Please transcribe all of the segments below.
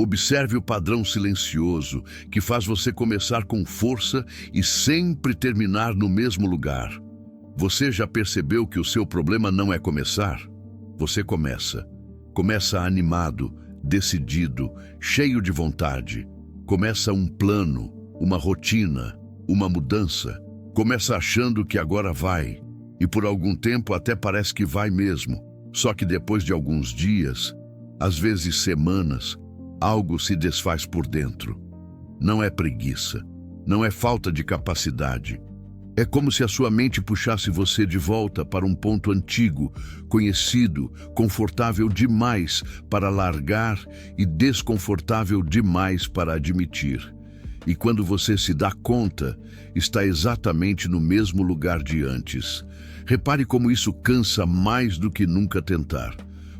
Observe o padrão silencioso que faz você começar com força e sempre terminar no mesmo lugar. Você já percebeu que o seu problema não é começar? Você começa. Começa animado, decidido, cheio de vontade. Começa um plano, uma rotina, uma mudança. Começa achando que agora vai. E por algum tempo até parece que vai mesmo. Só que depois de alguns dias, às vezes semanas, algo se desfaz por dentro. Não é preguiça, não é falta de capacidade. É como se a sua mente puxasse você de volta para um ponto antigo, conhecido, confortável demais para largar e desconfortável demais para admitir. E quando você se dá conta, está exatamente no mesmo lugar de antes. Repare como isso cansa mais do que nunca tentar.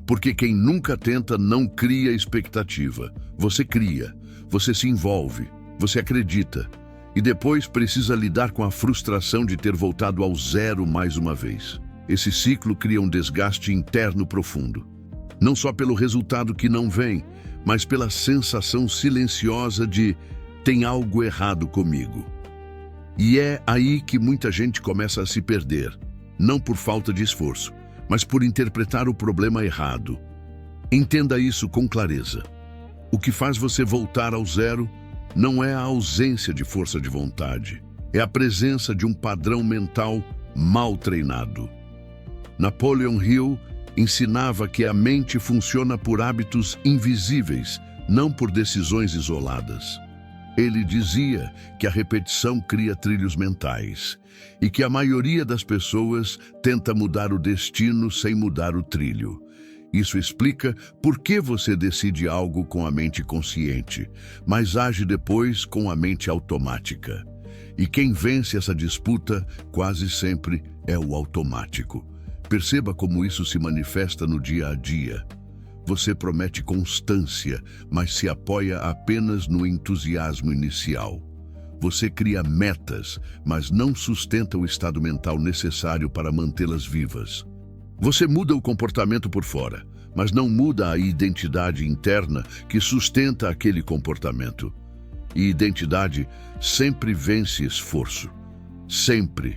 Porque quem nunca tenta não cria expectativa. Você cria, você se envolve, você acredita. E depois precisa lidar com a frustração de ter voltado ao zero mais uma vez. Esse ciclo cria um desgaste interno profundo. Não só pelo resultado que não vem, mas pela sensação silenciosa de tem algo errado comigo. E é aí que muita gente começa a se perder, não por falta de esforço, mas por interpretar o problema errado. Entenda isso com clareza. O que faz você voltar ao zero não é a ausência de força de vontade, é a presença de um padrão mental mal treinado. Napoleon Hill ensinava que a mente funciona por hábitos invisíveis, não por decisões isoladas. Ele dizia que a repetição cria trilhos mentais e que a maioria das pessoas tenta mudar o destino sem mudar o trilho. Isso explica por que você decide algo com a mente consciente, mas age depois com a mente automática. E quem vence essa disputa quase sempre é o automático. Perceba como isso se manifesta no dia a dia. Você promete constância, mas se apoia apenas no entusiasmo inicial. Você cria metas, mas não sustenta o estado mental necessário para mantê-las vivas. Você muda o comportamento por fora, mas não muda a identidade interna que sustenta aquele comportamento. E identidade sempre vence esforço. Sempre.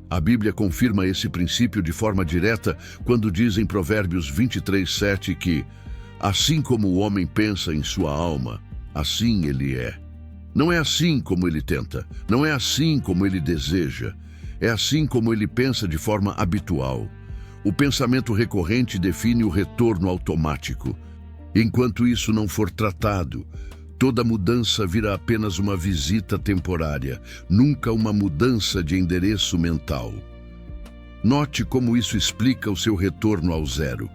A Bíblia confirma esse princípio de forma direta quando diz em Provérbios 23:7 que assim como o homem pensa em sua alma, assim ele é. Não é assim como ele tenta, não é assim como ele deseja, é assim como ele pensa de forma habitual. O pensamento recorrente define o retorno automático. Enquanto isso não for tratado, toda mudança vira apenas uma visita temporária, nunca uma mudança de endereço mental. Note como isso explica o seu retorno ao zero.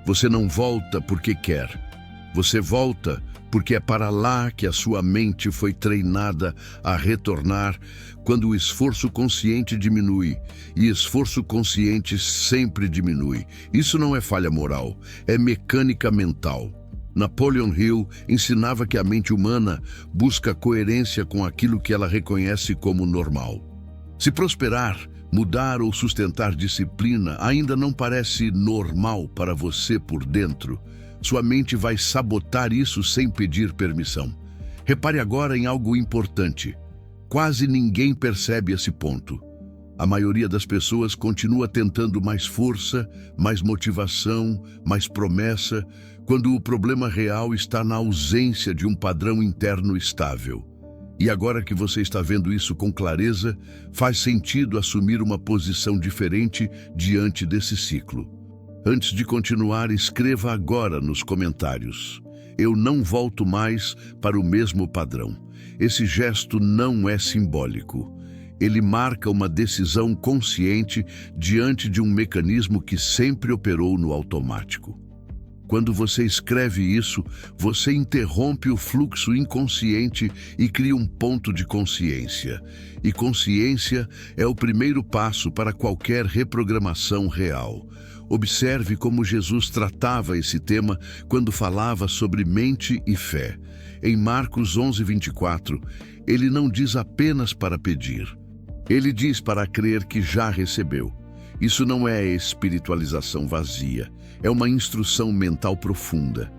Você não volta porque quer. Você volta porque é para lá que a sua mente foi treinada a retornar quando o esforço consciente diminui. E esforço consciente sempre diminui. Isso não é falha moral, é mecânica mental. Napoleon Hill ensinava que a mente humana busca coerência com aquilo que ela reconhece como normal. Se prosperar, mudar ou sustentar disciplina ainda não parece normal para você por dentro, sua mente vai sabotar isso sem pedir permissão. Repare agora em algo importante. Quase ninguém percebe esse ponto. A maioria das pessoas continua tentando mais força, mais motivação, mais promessa, quando o problema real está na ausência de um padrão interno estável. E agora que você está vendo isso com clareza, faz sentido assumir uma posição diferente diante desse ciclo. Antes de continuar, escreva agora nos comentários: eu não volto mais para o mesmo padrão. Esse gesto não é simbólico. Ele marca uma decisão consciente diante de um mecanismo que sempre operou no automático. Quando você escreve isso, você interrompe o fluxo inconsciente e cria um ponto de consciência. E consciência é o primeiro passo para qualquer reprogramação real. Observe como Jesus tratava esse tema quando falava sobre mente e fé. Em Marcos 11:24, ele não diz apenas para pedir. Ele diz para crer que já recebeu. Isso não é espiritualização vazia, é uma instrução mental profunda.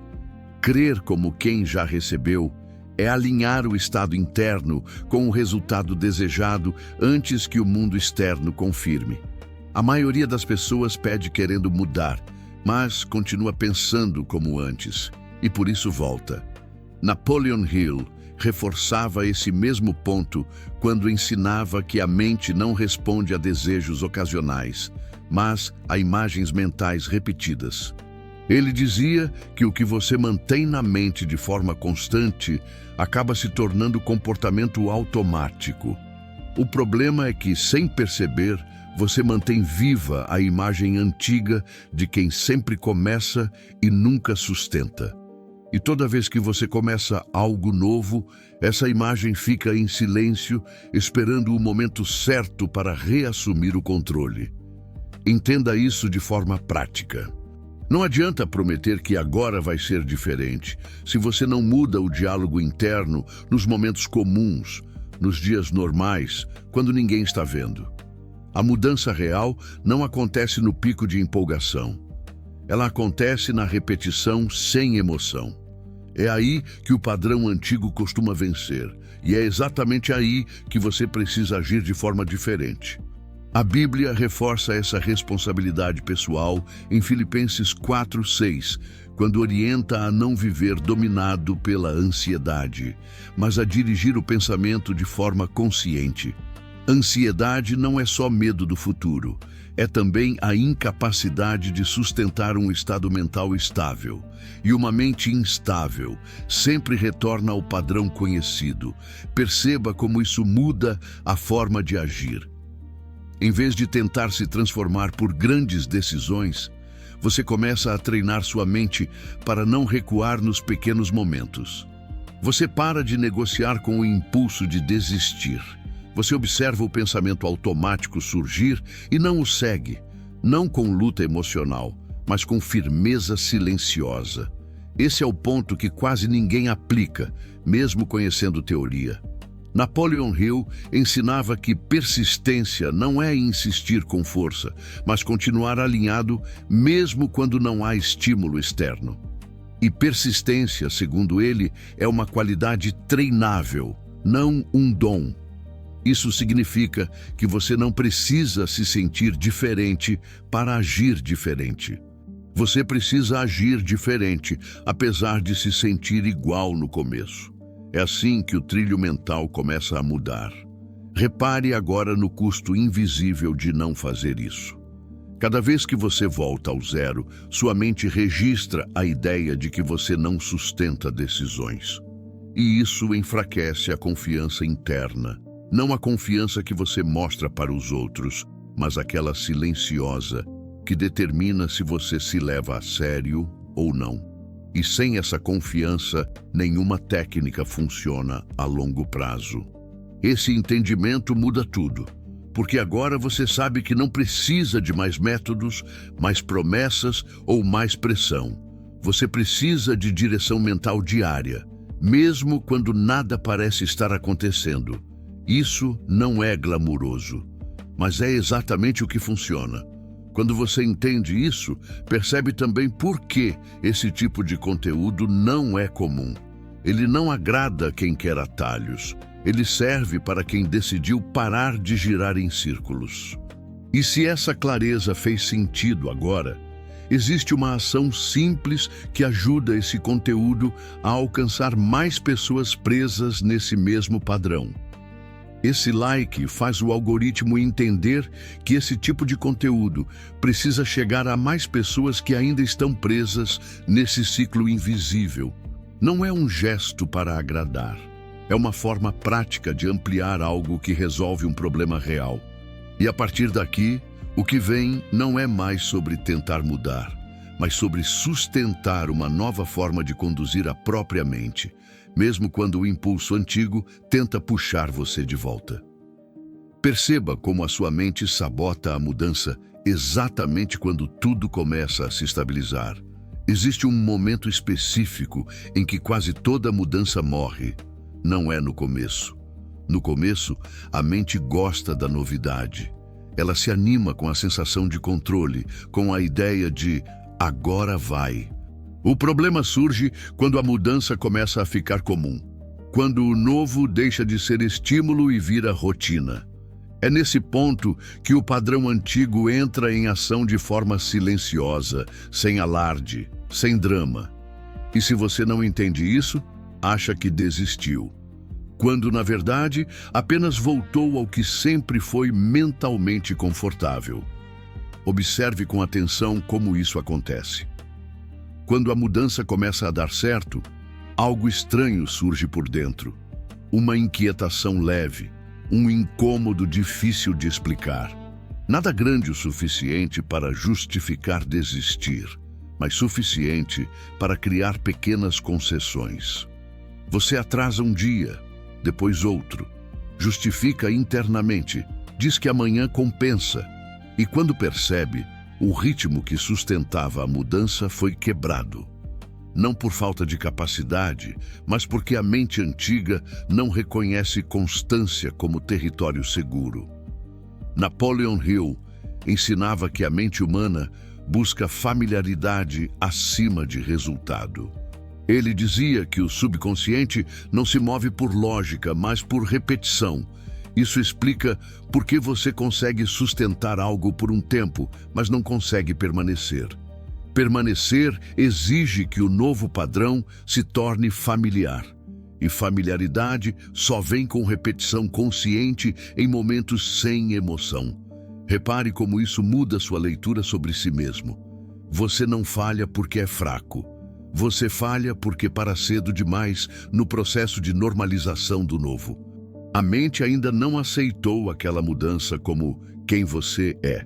Crer como quem já recebeu é alinhar o estado interno com o resultado desejado antes que o mundo externo confirme. A maioria das pessoas pede querendo mudar, mas continua pensando como antes, e por isso volta. Napoleon Hill reforçava esse mesmo ponto quando ensinava que a mente não responde a desejos ocasionais, mas a imagens mentais repetidas. Ele dizia que o que você mantém na mente de forma constante acaba se tornando comportamento automático. O problema é que, sem perceber, você mantém viva a imagem antiga de quem sempre começa e nunca sustenta. E toda vez que você começa algo novo, essa imagem fica em silêncio, esperando o momento certo para reassumir o controle. Entenda isso de forma prática. Não adianta prometer que agora vai ser diferente, se você não muda o diálogo interno nos momentos comuns, nos dias normais, quando ninguém está vendo. A mudança real não acontece no pico de empolgação. Ela acontece na repetição sem emoção. É aí que o padrão antigo costuma vencer, e é exatamente aí que você precisa agir de forma diferente. A Bíblia reforça essa responsabilidade pessoal em Filipenses 4:6, quando orienta a não viver dominado pela ansiedade, mas a dirigir o pensamento de forma consciente. Ansiedade não é só medo do futuro, é também a incapacidade de sustentar um estado mental estável. E uma mente instável sempre retorna ao padrão conhecido. Perceba como isso muda a forma de agir. Em vez de tentar se transformar por grandes decisões, você começa a treinar sua mente para não recuar nos pequenos momentos. Você para de negociar com o impulso de desistir. Você observa o pensamento automático surgir e não o segue, não com luta emocional, mas com firmeza silenciosa. Esse é o ponto que quase ninguém aplica, mesmo conhecendo teoria. Napoleon Hill ensinava que persistência não é insistir com força, mas continuar alinhado mesmo quando não há estímulo externo. E persistência, segundo ele, é uma qualidade treinável, não um dom. Isso significa que você não precisa se sentir diferente para agir diferente. Você precisa agir diferente, apesar de se sentir igual no começo. É assim que o trilho mental começa a mudar. Repare agora no custo invisível de não fazer isso. Cada vez que você volta ao zero, sua mente registra a ideia de que você não sustenta decisões. E isso enfraquece a confiança interna. Não a confiança que você mostra para os outros, mas aquela silenciosa que determina se você se leva a sério ou não. E sem essa confiança, nenhuma técnica funciona a longo prazo. Esse entendimento muda tudo, porque agora você sabe que não precisa de mais métodos, mais promessas ou mais pressão. Você precisa de direção mental diária, mesmo quando nada parece estar acontecendo. Isso não é glamuroso, mas é exatamente o que funciona. Quando você entende isso, percebe também por que esse tipo de conteúdo não é comum. Ele não agrada quem quer atalhos. Ele serve para quem decidiu parar de girar em círculos. E se essa clareza fez sentido agora, existe uma ação simples que ajuda esse conteúdo a alcançar mais pessoas presas nesse mesmo padrão. Esse like faz o algoritmo entender que esse tipo de conteúdo precisa chegar a mais pessoas que ainda estão presas nesse ciclo invisível. Não é um gesto para agradar. É uma forma prática de ampliar algo que resolve um problema real. E a partir daqui, o que vem não é mais sobre tentar mudar, mas sobre sustentar uma nova forma de conduzir a própria mente, mesmo quando o impulso antigo tenta puxar você de volta. Perceba como a sua mente sabota a mudança exatamente quando tudo começa a se estabilizar. Existe um momento específico em que quase toda mudança morre. Não é no começo. No começo, a mente gosta da novidade. Ela se anima com a sensação de controle, com a ideia de agora vai. O problema surge quando a mudança começa a ficar comum, quando o novo deixa de ser estímulo e vira rotina. É nesse ponto que o padrão antigo entra em ação de forma silenciosa, sem alarde, sem drama. E se você não entende isso, acha que desistiu, quando, na verdade, apenas voltou ao que sempre foi mentalmente confortável. Observe com atenção como isso acontece. Quando a mudança começa a dar certo, algo estranho surge por dentro. Uma inquietação leve, um incômodo difícil de explicar. Nada grande o suficiente para justificar desistir, mas suficiente para criar pequenas concessões. Você atrasa um dia, depois outro, justifica internamente, diz que amanhã compensa, e quando percebe, o ritmo que sustentava a mudança foi quebrado. Não por falta de capacidade, mas porque a mente antiga não reconhece constância como território seguro. Napoleon Hill ensinava que a mente humana busca familiaridade acima de resultado. Ele dizia que o subconsciente não se move por lógica, mas por repetição. Isso explica por que você consegue sustentar algo por um tempo, mas não consegue permanecer. Permanecer exige que o novo padrão se torne familiar. E familiaridade só vem com repetição consciente em momentos sem emoção. Repare como isso muda sua leitura sobre si mesmo. Você não falha porque é fraco. Você falha porque para cedo demais no processo de normalização do novo. A mente ainda não aceitou aquela mudança como quem você é.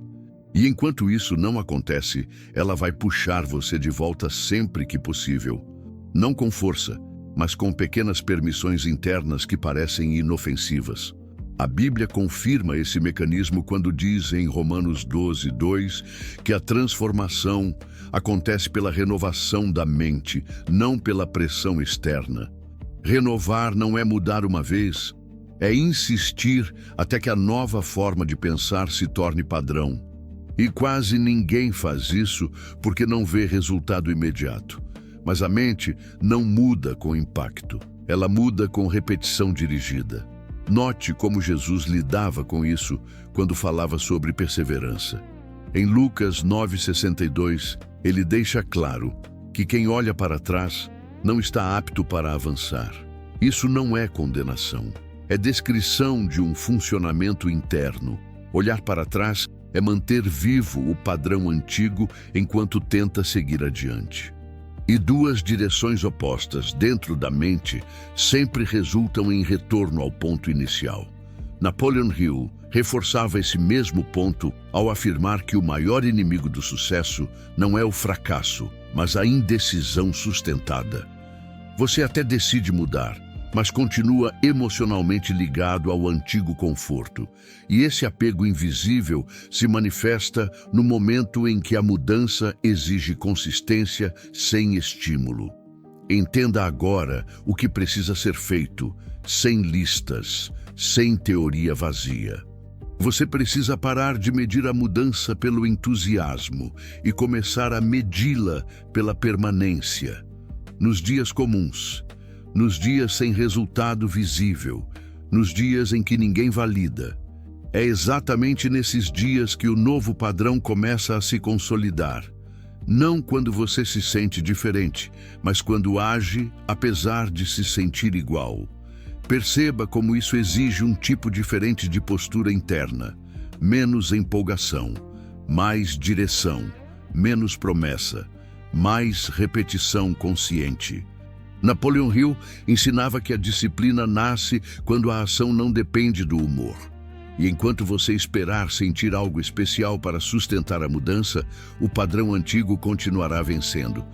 E enquanto isso não acontece, ela vai puxar você de volta sempre que possível. Não com força, mas com pequenas permissões internas que parecem inofensivas. A Bíblia confirma esse mecanismo quando diz em Romanos 12:2 que a transformação acontece pela renovação da mente, não pela pressão externa. Renovar não é mudar uma vez, é insistir até que a nova forma de pensar se torne padrão. E quase ninguém faz isso porque não vê resultado imediato. Mas a mente não muda com impacto, ela muda com repetição dirigida. Note como Jesus lidava com isso quando falava sobre perseverança. Em Lucas 9:62, ele deixa claro que quem olha para trás não está apto para avançar. Isso não é condenação, é descrição de um funcionamento interno. Olhar para trás é manter vivo o padrão antigo enquanto tenta seguir adiante. E duas direções opostas dentro da mente sempre resultam em retorno ao ponto inicial. Napoleon Hill reforçava esse mesmo ponto ao afirmar que o maior inimigo do sucesso não é o fracasso, mas a indecisão sustentada. Você até decide mudar, mas continua emocionalmente ligado ao antigo conforto. E esse apego invisível se manifesta no momento em que a mudança exige consistência sem estímulo. Entenda agora o que precisa ser feito, sem listas, sem teoria vazia. Você precisa parar de medir a mudança pelo entusiasmo e começar a medi-la pela permanência. Nos dias comuns, nos dias sem resultado visível, nos dias em que ninguém valida. É exatamente nesses dias que o novo padrão começa a se consolidar. Não quando você se sente diferente, mas quando age apesar de se sentir igual. Perceba como isso exige um tipo diferente de postura interna. Menos empolgação, mais direção, menos promessa, mais repetição consciente. Napoleon Hill ensinava que a disciplina nasce quando a ação não depende do humor. E enquanto você esperar sentir algo especial para sustentar a mudança, o padrão antigo continuará vencendo.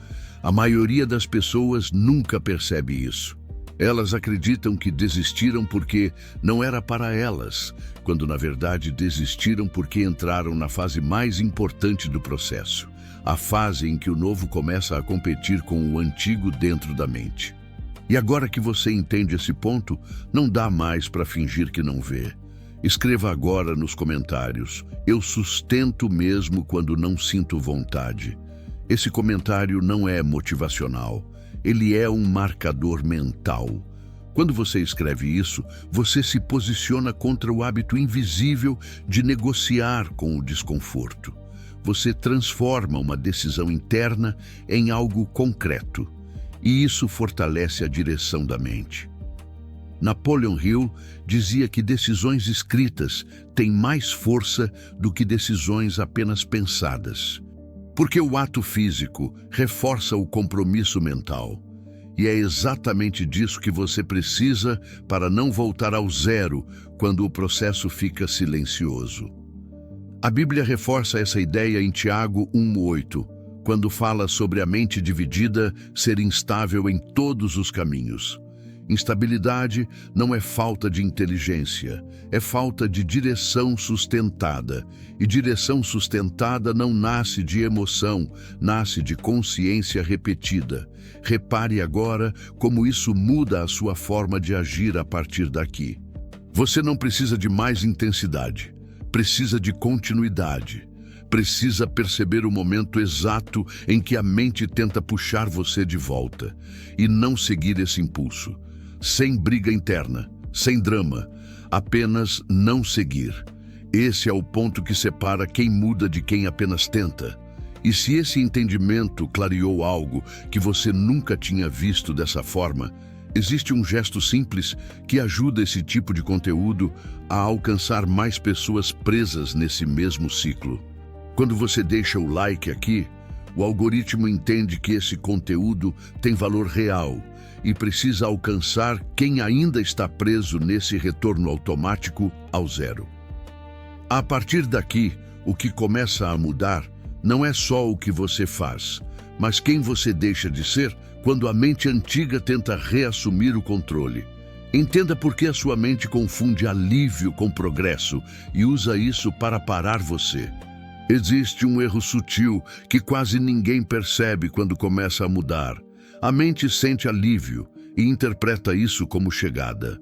A maioria das pessoas nunca percebe isso. Elas acreditam que desistiram porque não era para elas, quando na verdade desistiram porque entraram na fase mais importante do processo, a fase em que o novo começa a competir com o antigo dentro da mente. E agora que você entende esse ponto, não dá mais para fingir que não vê. Escreva agora nos comentários: eu sustento mesmo quando não sinto vontade. Esse comentário não é motivacional, ele é um marcador mental. Quando você escreve isso, você se posiciona contra o hábito invisível de negociar com o desconforto. Você transforma uma decisão interna em algo concreto, e isso fortalece a direção da mente. Napoleon Hill dizia que decisões escritas têm mais força do que decisões apenas pensadas, porque o ato físico reforça o compromisso mental. E é exatamente disso que você precisa para não voltar ao zero quando o processo fica silencioso. A Bíblia reforça essa ideia em Tiago 1:8, quando fala sobre a mente dividida ser instável em todos os caminhos. Instabilidade não é falta de inteligência, é falta de direção sustentada. E direção sustentada não nasce de emoção, nasce de consciência repetida. Repare agora como isso muda a sua forma de agir a partir daqui. Você não precisa de mais intensidade, precisa de continuidade. Precisa perceber o momento exato em que a mente tenta puxar você de volta e não seguir esse impulso. Sem briga interna, sem drama, apenas não seguir. Esse é o ponto que separa quem muda de quem apenas tenta. E se esse entendimento clareou algo que você nunca tinha visto dessa forma, existe um gesto simples que ajuda esse tipo de conteúdo a alcançar mais pessoas presas nesse mesmo ciclo. Quando você deixa o like aqui, o algoritmo entende que esse conteúdo tem valor real e precisa alcançar quem ainda está preso nesse retorno automático ao zero. A partir daqui, o que começa a mudar não é só o que você faz, mas quem você deixa de ser quando a mente antiga tenta reassumir o controle. Entenda por que a sua mente confunde alívio com progresso e usa isso para parar você. Existe um erro sutil que quase ninguém percebe quando começa a mudar. A mente sente alívio e interpreta isso como chegada.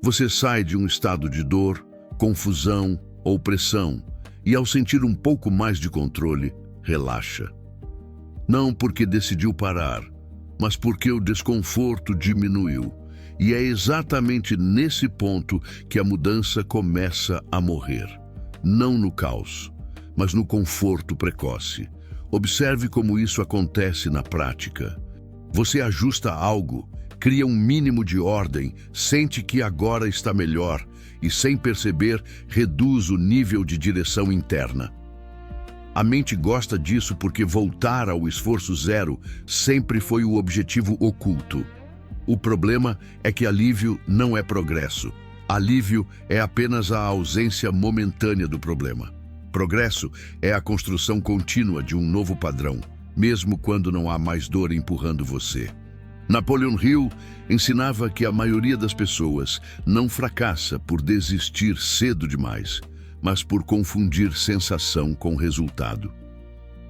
Você sai de um estado de dor, confusão ou pressão e, ao sentir um pouco mais de controle, relaxa. Não porque decidiu parar, mas porque o desconforto diminuiu. E é exatamente nesse ponto que a mudança começa a morrer. Não no caos, mas no conforto precoce. Observe como isso acontece na prática. Você ajusta algo, cria um mínimo de ordem, sente que agora está melhor e, sem perceber, reduz o nível de direção interna. A mente gosta disso porque voltar ao esforço zero sempre foi o objetivo oculto. O problema é que alívio não é progresso. Alívio é apenas a ausência momentânea do problema. Progresso é a construção contínua de um novo padrão, mesmo quando não há mais dor empurrando você. Napoleon Hill ensinava que a maioria das pessoas não fracassa por desistir cedo demais, mas por confundir sensação com resultado.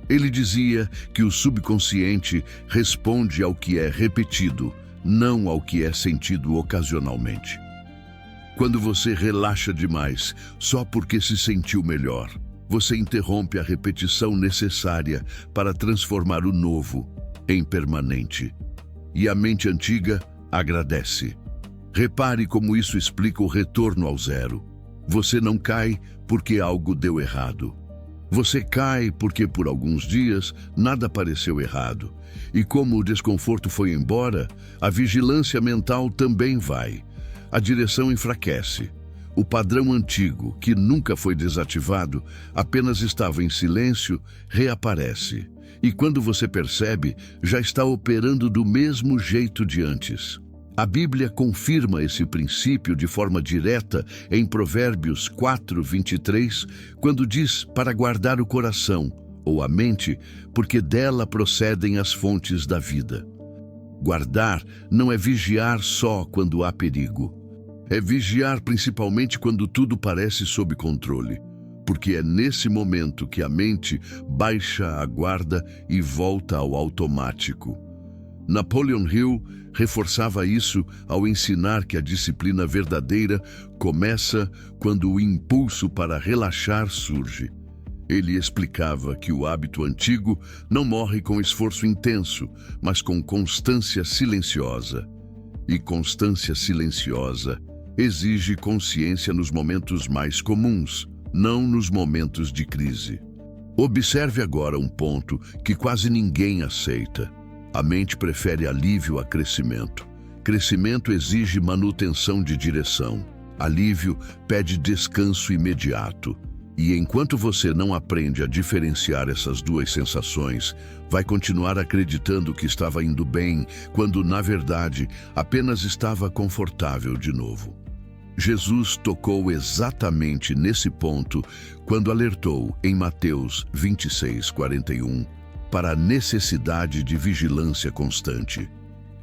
Ele dizia que o subconsciente responde ao que é repetido, não ao que é sentido ocasionalmente. Quando você relaxa demais só porque se sentiu melhor, você interrompe a repetição necessária para transformar o novo em permanente. E a mente antiga agradece. Repare como isso explica o retorno ao zero. Você não cai porque algo deu errado. Você cai porque por alguns dias nada pareceu errado. E como o desconforto foi embora, a vigilância mental também vai. A direção enfraquece. O padrão antigo, que nunca foi desativado, apenas estava em silêncio, reaparece. E quando você percebe, já está operando do mesmo jeito de antes. A Bíblia confirma esse princípio de forma direta em Provérbios 4:23, quando diz para guardar o coração, ou a mente, porque dela procedem as fontes da vida. Guardar não é vigiar só quando há perigo. É vigiar principalmente quando tudo parece sob controle, porque é nesse momento que a mente baixa a guarda e volta ao automático. Napoleon Hill reforçava isso ao ensinar que a disciplina verdadeira começa quando o impulso para relaxar surge. Ele explicava que o hábito antigo não morre com esforço intenso, mas com constância silenciosa. E constância silenciosa exige consciência nos momentos mais comuns, não nos momentos de crise. Observe agora um ponto que quase ninguém aceita. A mente prefere alívio a crescimento. Crescimento exige manutenção de direção. Alívio pede descanso imediato. E enquanto você não aprende a diferenciar essas duas sensações, vai continuar acreditando que estava indo bem, quando, na verdade, apenas estava confortável de novo. Jesus tocou exatamente nesse ponto quando alertou em Mateus 26:41 para a necessidade de vigilância constante.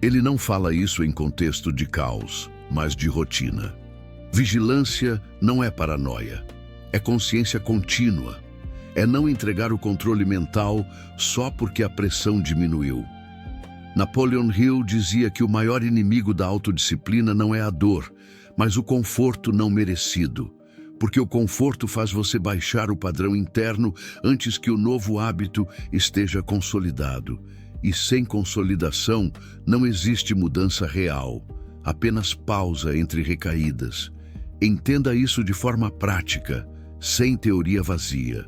Ele não fala isso em contexto de caos, mas de rotina. Vigilância não é paranoia. É consciência contínua. É não entregar o controle mental só porque a pressão diminuiu. Napoleon Hill dizia que o maior inimigo da autodisciplina não é a dor, mas o conforto não merecido. Porque o conforto faz você baixar o padrão interno antes que o novo hábito esteja consolidado. E sem consolidação não existe mudança real, apenas pausa entre recaídas. Entenda isso de forma prática, sem teoria vazia.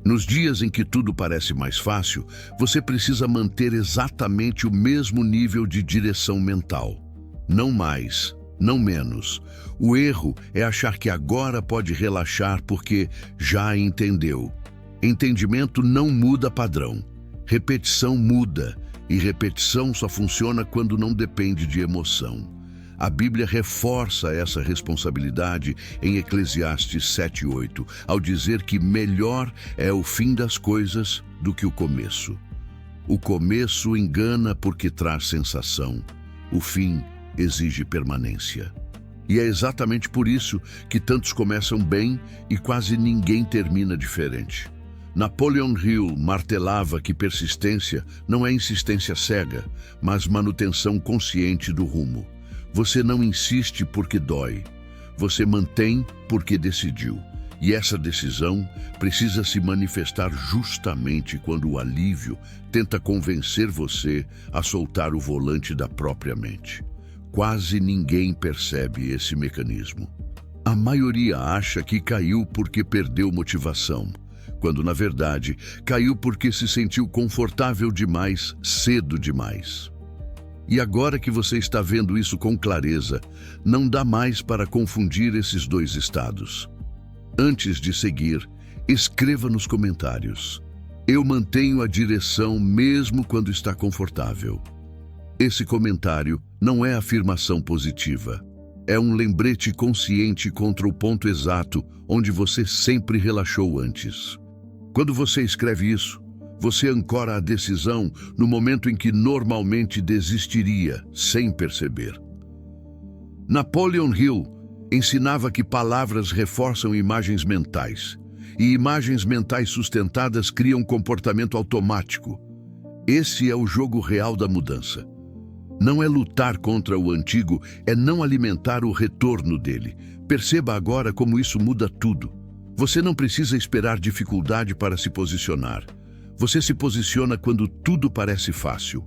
Nos dias em que tudo parece mais fácil, você precisa manter exatamente o mesmo nível de direção mental. Não mais, não menos. O erro é achar que agora pode relaxar porque já entendeu. Entendimento não muda padrão. Repetição muda, e repetição só funciona quando não depende de emoção. A Bíblia reforça essa responsabilidade em Eclesiastes 7:8, ao dizer que melhor é o fim das coisas do que o começo. O começo engana porque traz sensação. O fim exige permanência. E é exatamente por isso que tantos começam bem e quase ninguém termina diferente. Napoleon Hill martelava que persistência não é insistência cega, mas manutenção consciente do rumo. Você não insiste porque dói. Você mantém porque decidiu. E essa decisão precisa se manifestar justamente quando o alívio tenta convencer você a soltar o volante da própria mente. Quase ninguém percebe esse mecanismo. A maioria acha que caiu porque perdeu motivação, quando, na verdade, caiu porque se sentiu confortável demais, cedo demais. E agora que você está vendo isso com clareza, não dá mais para confundir esses dois estados. Antes de seguir, escreva nos comentários: eu mantenho a direção mesmo quando está confortável. Esse comentário não é afirmação positiva. É um lembrete consciente contra o ponto exato onde você sempre relaxou antes. Quando você escreve isso, você ancora a decisão no momento em que normalmente desistiria, sem perceber. Napoleon Hill ensinava que palavras reforçam imagens mentais, e imagens mentais sustentadas criam comportamento automático. Esse é o jogo real da mudança. Não é lutar contra o antigo, é não alimentar o retorno dele. Perceba agora como isso muda tudo. Você não precisa esperar dificuldade para se posicionar. Você se posiciona quando tudo parece fácil.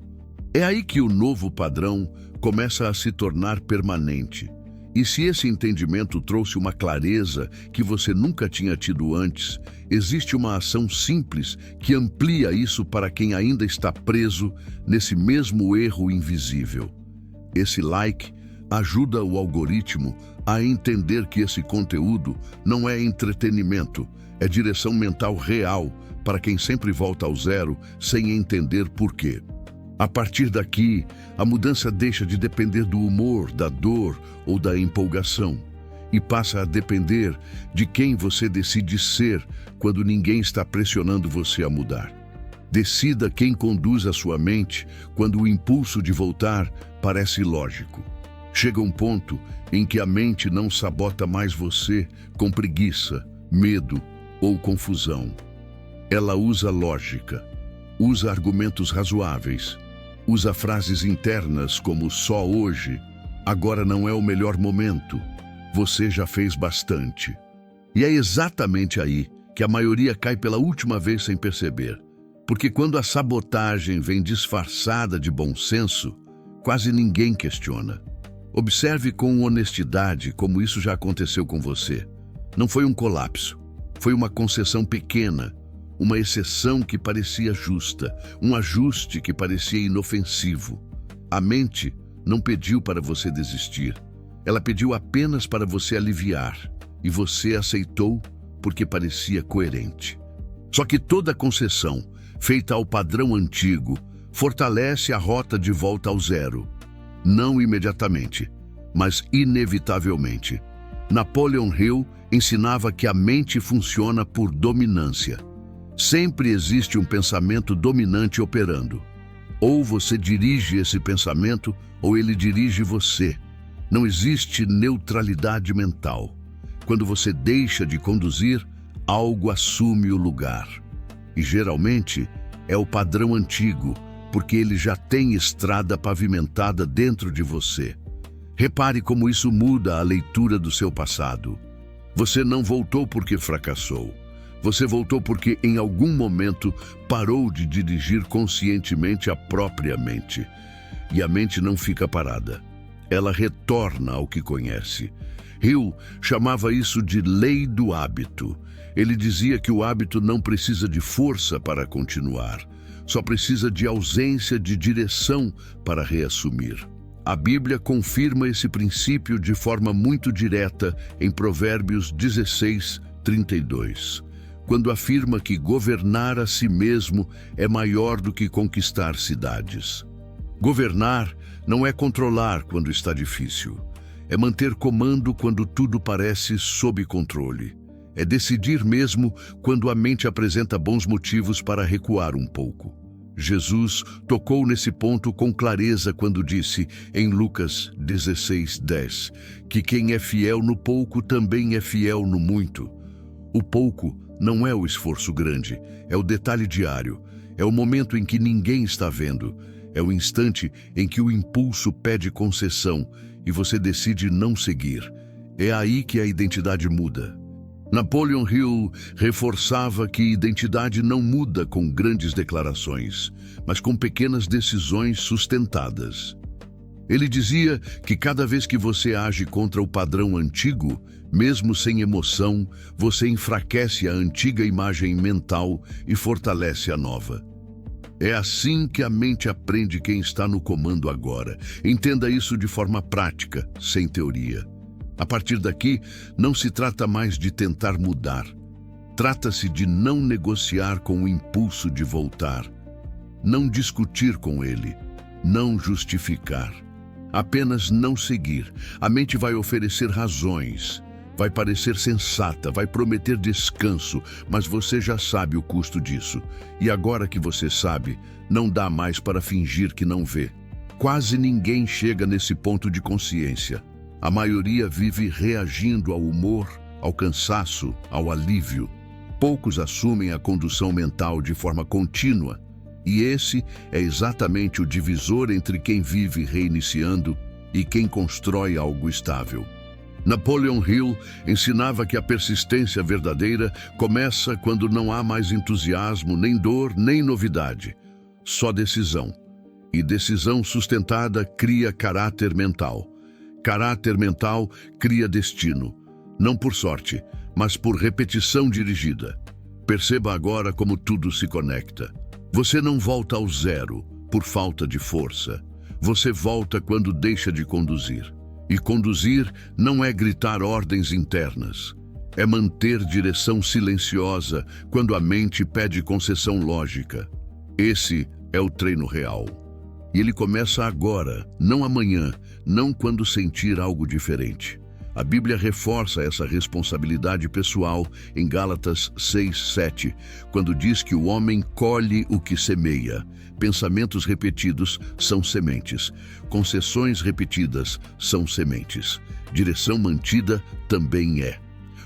É aí que o novo padrão começa a se tornar permanente. E se esse entendimento trouxe uma clareza que você nunca tinha tido antes, existe uma ação simples que amplia isso para quem ainda está preso nesse mesmo erro invisível. Esse like ajuda o algoritmo a entender que esse conteúdo não é entretenimento, é direção mental real para quem sempre volta ao zero sem entender por quê. A partir daqui, a mudança deixa de depender do humor, da dor ou da empolgação e passa a depender de quem você decide ser quando ninguém está pressionando você a mudar. Decida quem conduz a sua mente quando o impulso de voltar parece ilógico. Chega um ponto em que a mente não sabota mais você com preguiça, medo ou confusão. Ela usa lógica, usa argumentos razoáveis, usa frases internas como só hoje, agora não é o melhor momento, você já fez bastante. E é exatamente aí que a maioria cai pela última vez sem perceber. Porque quando a sabotagem vem disfarçada de bom senso, quase ninguém questiona. Observe com honestidade como isso já aconteceu com você. Não foi um colapso, foi uma concessão pequena, uma exceção que parecia justa, um ajuste que parecia inofensivo. A mente não pediu para você desistir, ela pediu apenas para você aliviar, e você aceitou porque parecia coerente. Só que toda concessão, feita ao padrão antigo, fortalece a rota de volta ao zero. Não imediatamente, mas inevitavelmente. Napoleon Hill ensinava que a mente funciona por dominância. Sempre existe um pensamento dominante operando. Ou você dirige esse pensamento, ou ele dirige você. Não existe neutralidade mental. Quando você deixa de conduzir, algo assume o lugar. E geralmente é o padrão antigo, porque ele já tem estrada pavimentada dentro de você. Repare como isso muda a leitura do seu passado. Você não voltou porque fracassou. Você voltou porque em algum momento parou de dirigir conscientemente a própria mente. E a mente não fica parada. Ela retorna ao que conhece. Hill chamava isso de lei do hábito. Ele dizia que o hábito não precisa de força para continuar, só precisa de ausência de direção para reassumir. A Bíblia confirma esse princípio de forma muito direta em Provérbios 16, 32, quando afirma que governar a si mesmo é maior do que conquistar cidades. Governar não é controlar quando está difícil, é manter comando quando tudo parece sob controle. É decidir mesmo quando a mente apresenta bons motivos para recuar um pouco. Jesus tocou nesse ponto com clareza quando disse, em Lucas 16:10, que quem é fiel no pouco também é fiel no muito. O pouco não é o esforço grande, é o detalhe diário, é o momento em que ninguém está vendo, é o instante em que o impulso pede concessão e você decide não seguir. É aí que a identidade muda. Napoleon Hill reforçava que identidade não muda com grandes declarações, mas com pequenas decisões sustentadas. Ele dizia que cada vez que você age contra o padrão antigo, mesmo sem emoção, você enfraquece a antiga imagem mental e fortalece a nova. É assim que a mente aprende quem está no comando agora. Entenda isso de forma prática, sem teoria. A partir daqui, não se trata mais de tentar mudar. Trata-se de não negociar com o impulso de voltar, não discutir com ele, não justificar. Apenas não seguir. A mente vai oferecer razões, vai parecer sensata, vai prometer descanso, mas você já sabe o custo disso. E agora que você sabe, não dá mais para fingir que não vê. Quase ninguém chega nesse ponto de consciência. A maioria vive reagindo ao humor, ao cansaço, ao alívio. Poucos assumem a condução mental de forma contínua, e esse é exatamente o divisor entre quem vive reiniciando e quem constrói algo estável. Napoleon Hill ensinava que a persistência verdadeira começa quando não há mais entusiasmo, nem dor, nem novidade. Só decisão. E decisão sustentada cria caráter mental. Caráter mental cria destino, não por sorte, mas por repetição dirigida. Perceba agora como tudo se conecta. Você não volta ao zero por falta de força. Você volta quando deixa de conduzir. E conduzir não é gritar ordens internas. É manter direção silenciosa quando a mente pede concessão lógica. Esse é o treino real. E ele começa agora, não amanhã, não quando sentir algo diferente. A Bíblia reforça essa responsabilidade pessoal em Gálatas 6:7, quando diz que o homem colhe o que semeia. Pensamentos repetidos são sementes. Concessões repetidas são sementes. Direção mantida também é.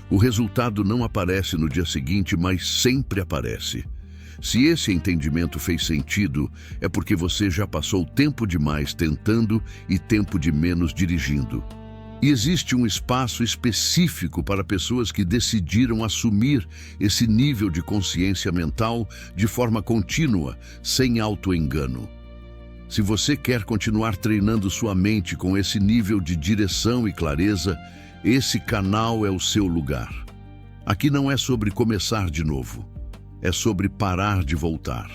O resultado não aparece no dia seguinte, mas sempre aparece. Se esse entendimento fez sentido, é porque você já passou tempo demais tentando e tempo de menos dirigindo. E existe um espaço específico para pessoas que decidiram assumir esse nível de consciência mental de forma contínua, sem autoengano. Se você quer continuar treinando sua mente com esse nível de direção e clareza, esse canal é o seu lugar. Aqui não é sobre começar de novo, é sobre parar de voltar.